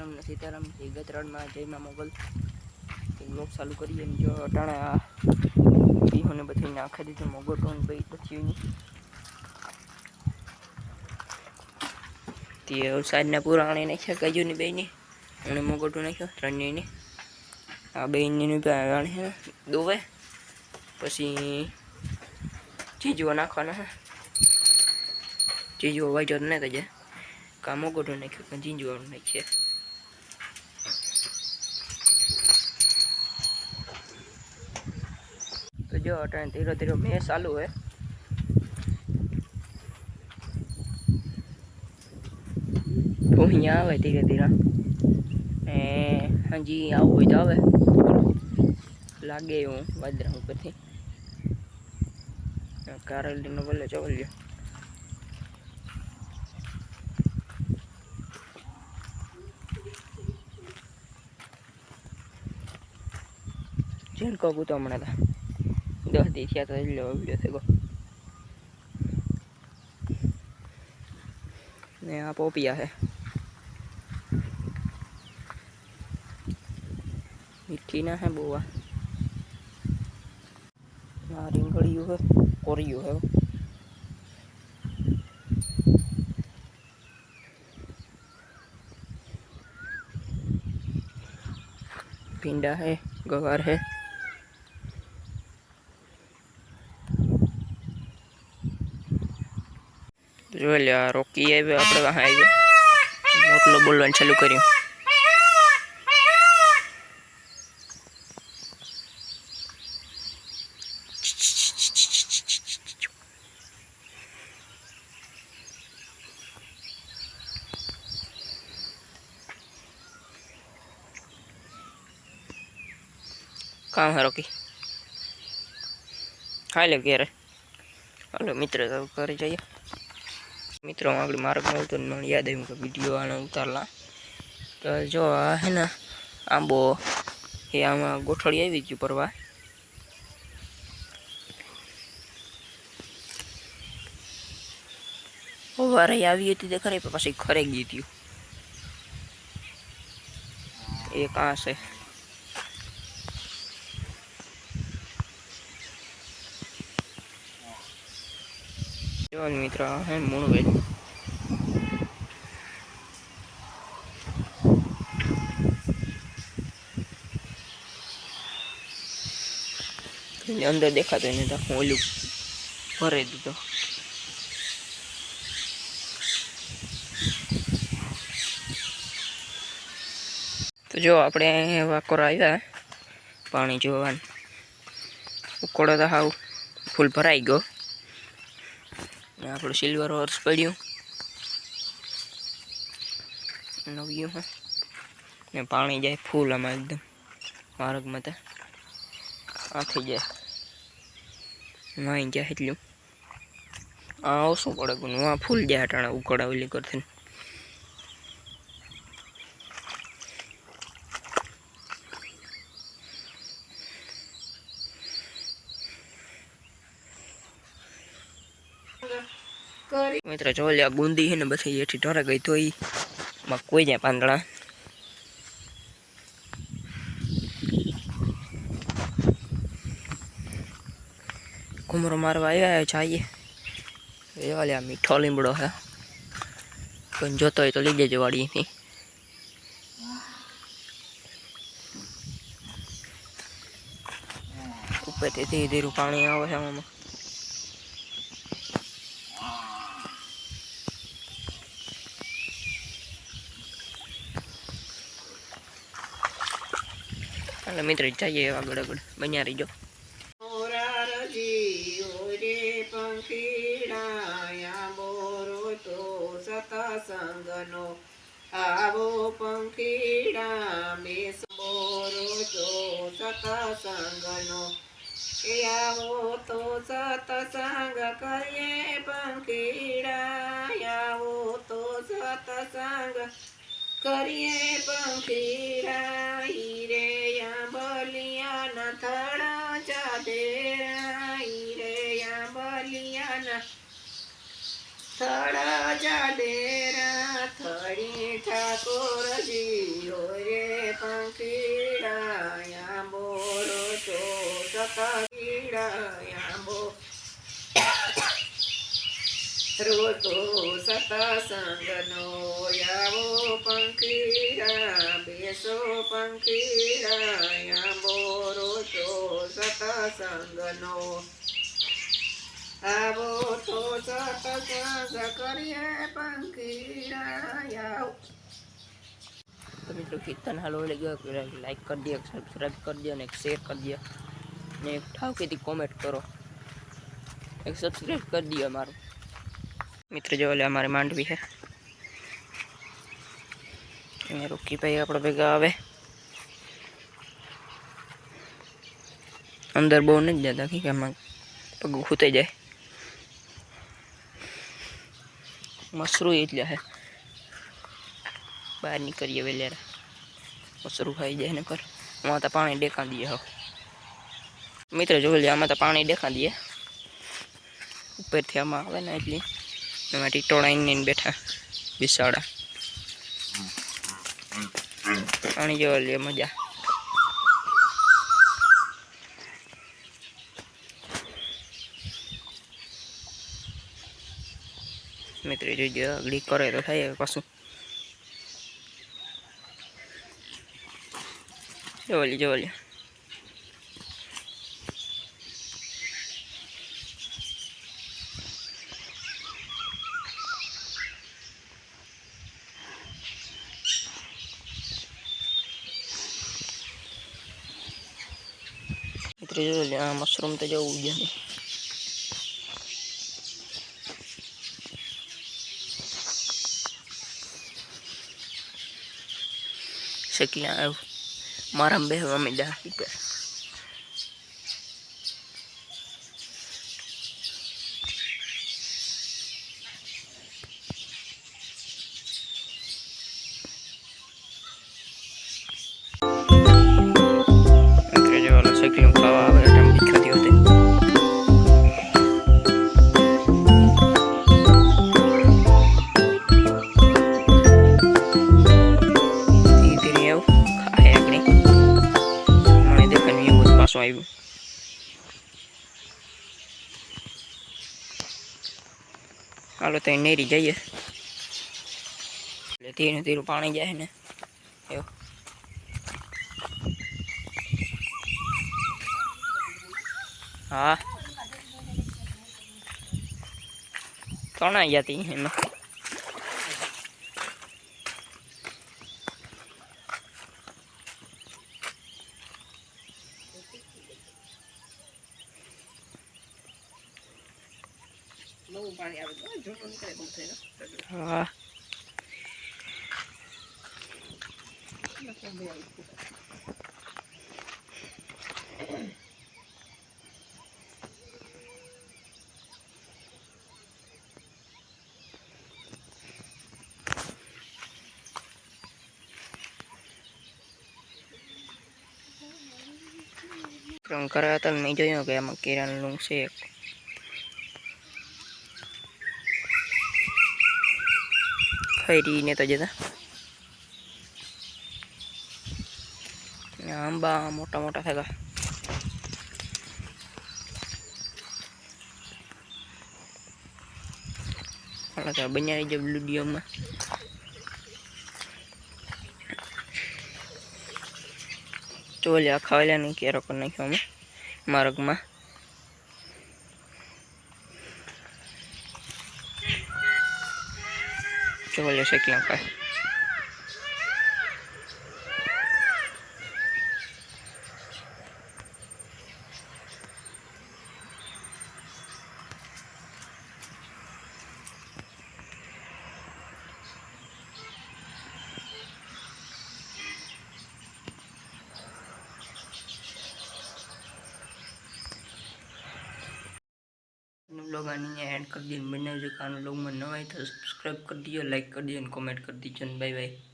सीताराम ने सीताराम थी गतराण में जय मां मोगल लोग चालू करिए जो अटाणे आ बीहों ने बधी नाखी दीधुं मोगोटो भाई बच्ची ते साइड पूरा आने नाख्या काजू ने बेने અને મોગોટો નાખ્યો ત્રણેયને આ બેયને આણે હે દોવે પછી ચીજો નાખવાના હે ચીજો વાજો ને કજે કા મોગોટો નાખ્યો ચીજો નાખીએ तो जो अटाणे धीरे धीरे मैं चालू है तो अँ आए धीरे धीरे हाँ जी आव तो आए लागे हूँ वादरा पर थी कारेली नो बोले चवलियो झेलको कूतो हमने था 10 दी थी तो वीडियो थे गो ने आ पोपिया है मीठी ना है बुआ રીંગળિયું है कोरियो है भिंडा है गवार है जो लिया रोकी है अपने वहाँ आई मोटलो बोलवा चालू करूँ कहाँ है रोकी हाँ ले गया हेलो मित्र तो कर जाइए मित्रों आगे मार्ग में तो याद है उनका वीडियो आना उतारला तो जो है ना आंबो ये आम गोठड़ी आई गई परवा वारे आई थी खरे पास खरे गई थी ये कहाँ से मित्र है मुणवे अंदर देखा तो नहीं था ओलू भरे दीधो तो जो अपने वाकोर आया पानी जो उकड़ो तो हाउ फूल भराई गयो आप सिल्वर हॉर्स पड़ू नव्यू है ने पानी जाए फूल आम एकदम मार्ग में आ थी जाए वहीं जाए एटलू शू पड़े वहाँ फूल जाए अटाणे उकड़ा ओली करती मित्र जो लिया बूंदी है ने बस ये ढोरा गई तो ही कोई जाए पांदड़ा घुमरो मारवा आया है चाहिए ये वाले मीठो लीमड़ो है कोई जो तो लीजिए वाड़ी थी ऊपर धीरे धीरे पानी आवे है आम मित्र चाहिए आगड़ आगड़ बनिया रहीजो संगनो आवो पंखीड़ा में बोरो तो सतसंगनो आवो तो सतसंग करिए पंखीड़ा आवो तो सतसंग करिए पंखीड़ा हीरे या बलिया न थड़ा चादेरा हीरे या बलिया न थड़ा चादेरा थड़ी ठाकुर जी પંખીડા બોલો તો સતા કીડા બો રોતો સતસંગનો આવો પંખીડા બેસો પંખીડા બોરો તો સતસંગનો આવો તો સતસંગ કરીએ પંખીડા. તો મિત્રો કીર્તન હાલો ગયો લાઈક કરી દો, સબસ્ક્રાઈબ કરી દો અને શેર કરી દો ને એક ઠાવકીથી કોમેન્ટ કરો, એક સબસ્ક્રાઈબ કરી દો અમારું. મિત્ર જો એટલે અમારે માંડવી છે એમાં રોકી ભાઈ આપણે ભેગા આવે અંદર બહુ નથી જતા કે આમાં પગ ખૂતાઈ જાય. મસરું એટલે હે બહાર નીકળીએ વેલેરા મસરું ખાઈ જાય ને કર આમાં તો પાણી દેખા દઈએ. હો મિત્ર જોઈ લે આમાં તો પાણી દેખા દઈએ ઉપરથી આમાં આવે ને એટલી એમાં ટીટોળા આવીને બેઠા બિસાડા પાણી જોવા લે મજા. મિત્ર જોઈજો આગળ કરે તો થાય પાછું. જોવા લે મિત્ર જોઈ લે આ મશરૂમ તો જવું જ નહીં. શેકલા આવ્યું મારા બેહવા માંડ્યા ઉપર. શેકલું ખાવા આવે એટલે દીખાતી હતી. આવ્યું હાલો તો નેરી જઈએ એટલે ધીરે ધીરે પાણી જાય ને એવું. હા તણાઈ જતી એમાં હા કરાયા હતા નહીં જોયું કે આમાં કેળાનું છે. ખૈરીને તો જતા આંબા મોટા મોટા થયા. બન્યા જ લુડિયોમાં ચોલ્યા ખાવેલા નહીં કેરો કરી નાખ્યો અમે માર્ગમાં. ચોલ્યા શેકલા ખાય लोग आनी ऐड कर दिए बनाओ जो कान लोग में नवा है तो सब्सक्राइब कर दियो, लाइक कर दियो, कमेंट कर दीजिए. Bye bye.